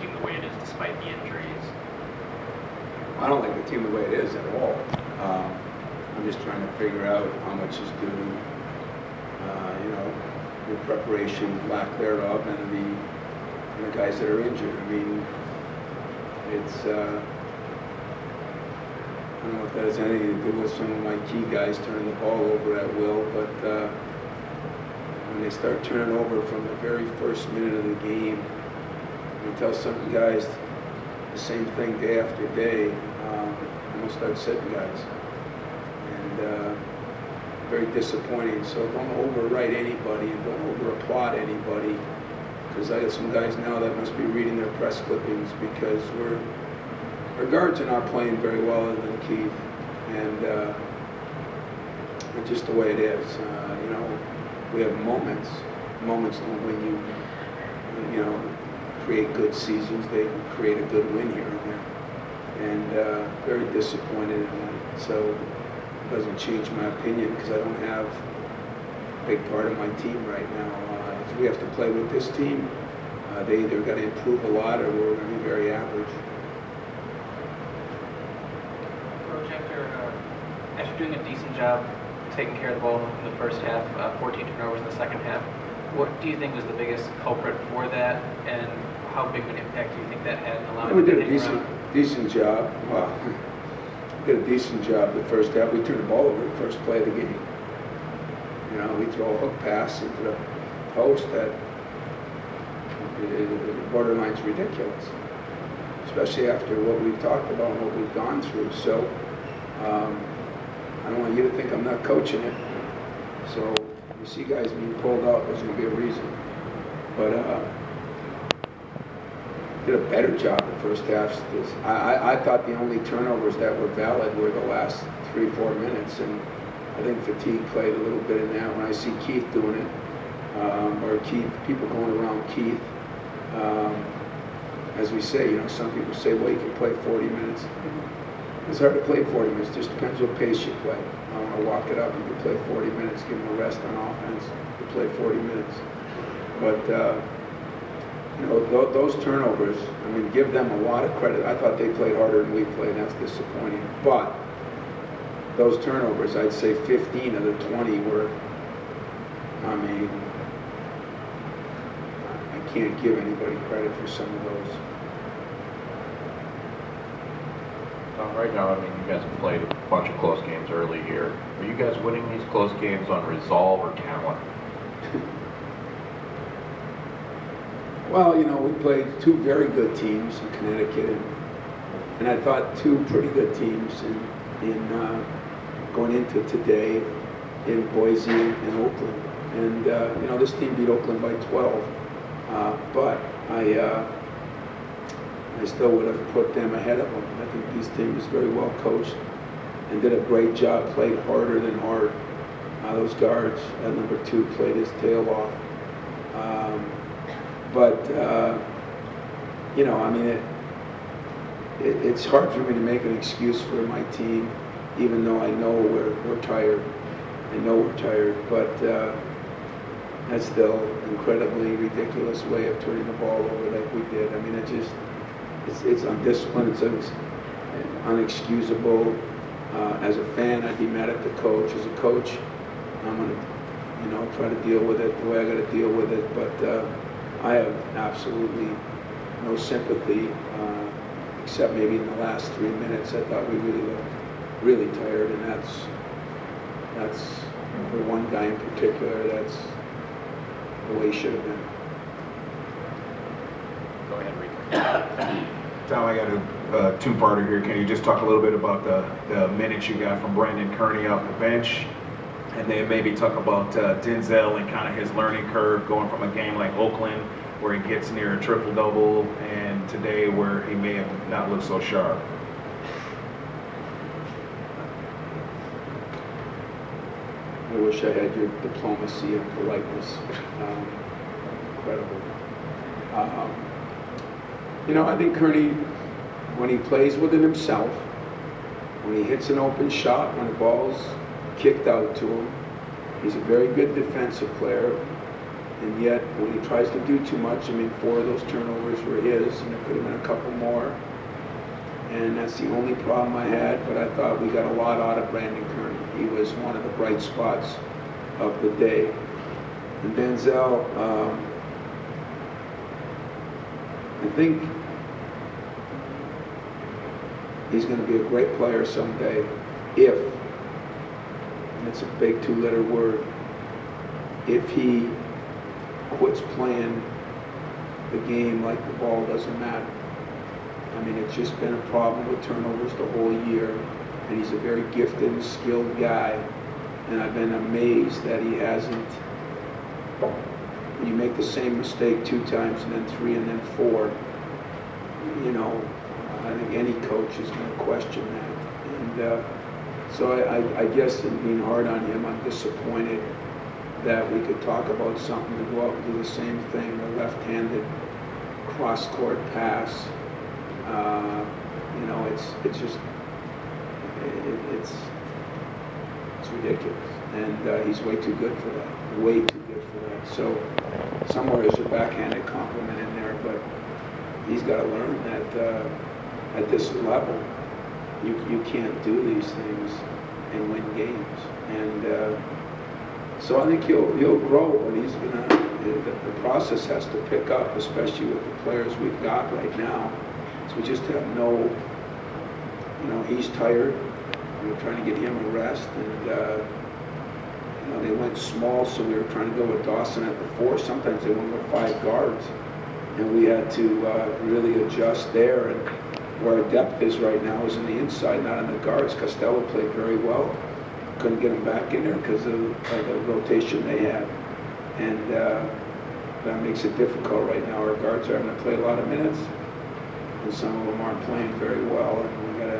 team the way it is despite the injuries? I don't like the team the way it is at all. I'm just trying to figure out how much is due to, the preparation, lack thereof, and the guys that are injured. I mean, it's, I don't know if that has anything to do with some of my key guys turning the ball over at will, but when they start turning over from the very first minute of the game, you tell some guys the same thing day after day, I'm going to start sitting guys. And very disappointing. So don't overwrite anybody and don't over-applaud anybody, because I got some guys now that must be reading their press clippings because our guards are not playing very well other than Keith, and it's just the way it is. We have moments when you create good seasons, they create a good win here and there, and very disappointed in that. So it doesn't change my opinion because I don't have a big part of my team right now. If we have to play with this team, they either got to improve a lot or we're going to be very average. Coach, after doing a decent job taking care of the ball in the first half, 14 turnovers in the second half, what do you think was the biggest culprit for that, and how big of an impact do you think that had in allowing we them did to a hang around? decent job. Well, we did a decent job the first half. We turned the ball over the first play of the game. We throw a hook pass into the post that borderline's ridiculous, especially after what we've talked about and what we've gone through. So I don't want you to think I'm not coaching it. So you see guys being pulled out, there's going to be a reason. But did a better job the first half. I thought the only turnovers that were valid were the last 3-4 minutes, and I think fatigue played a little bit in that. When I see Keith doing it, or people going around Keith, as we say, some people say, well, you can play 40 minutes. It's hard to play 40 minutes. It just depends what pace you play. I want to walk it up. You can play 40 minutes, give them a rest on offense. You play 40 minutes. But, those turnovers, give them a lot of credit. I thought they played harder than we played, and that's disappointing. But those turnovers, I'd say 15 of the 20 were, I can't give anybody credit for some of those. Right now, you guys have played a bunch of close games early here. Are you guys winning these close games on resolve or talent? Well, we played two very good teams in Connecticut, and I thought two pretty good teams in going into today in Boise and Oakland. And this team beat Oakland by 12, but I still would have put them ahead of them. I think this team is very well coached and did a great job, played harder than hard. Those guards at number 2 played his tail off. It's hard for me to make an excuse for my team, even though I know we're tired. I know we're tired, but that's still an incredibly ridiculous way of turning the ball over like we did. It's undisciplined, it's unexcusable. As a fan, I'd be mad at the coach. As a coach, I'm going to, try to deal with it the way I got to deal with it. But I have absolutely no sympathy, except maybe in the last 3 minutes. I thought we really looked really tired, and that's for one guy in particular. That's the way he should have been. Go ahead, Rico. Tom, I got a two-parter here. Can you just talk a little bit about the minutes you got from Brandon Kearney off the bench, and then maybe talk about Denzel and kind of his learning curve going from a game like Oakland where he gets near a triple-double and today where he may have not looked so sharp? I wish I had your diplomacy and politeness. Incredible. I think Kearney, when he plays within himself, when he hits an open shot, when the ball's kicked out to him, he's a very good defensive player. And yet, when he tries to do too much, I mean, 4 of those turnovers were his, and there could have been a couple more. And that's the only problem I had, but I thought we got a lot out of Brandon Kearney. He was one of the bright spots of the day. And Denzel, I think he's going to be a great player someday if, and it's a big 2-letter word, if he quits playing the game like the ball doesn't matter. I mean, it's just been a problem with turnovers the whole year, and he's a very gifted and skilled guy, and I've been amazed that he hasn't, when you make the same mistake 2 times and then 3 and then 4, you know, I think any coach is going to question that. And so I guess in being hard on him, I'm disappointed that we could talk about something to go out and do the same thing, a left-handed cross-court pass. You know, it's just, it's ridiculous. And he's way too good for that, way too good for that. So somewhere there's a backhanded compliment in there, but he's got to learn that at this level, you can't do these things and win games. And so I think he'll grow, but he's gonna, the process has to pick up, especially with the players we've got right now. So we just have no, you know, he's tired. We're trying to get him a rest, and you know, they went small, so we were trying to go with Dawson at the 4. Sometimes they went with 5 guards, and we had to really adjust there. And where our depth is right now is in the inside, not in the guards. Costello played very well. Couldn't get him back in there because of the rotation they had, and that makes it difficult right now. Our guards are having to play a lot of minutes, and some of them aren't playing very well, and we got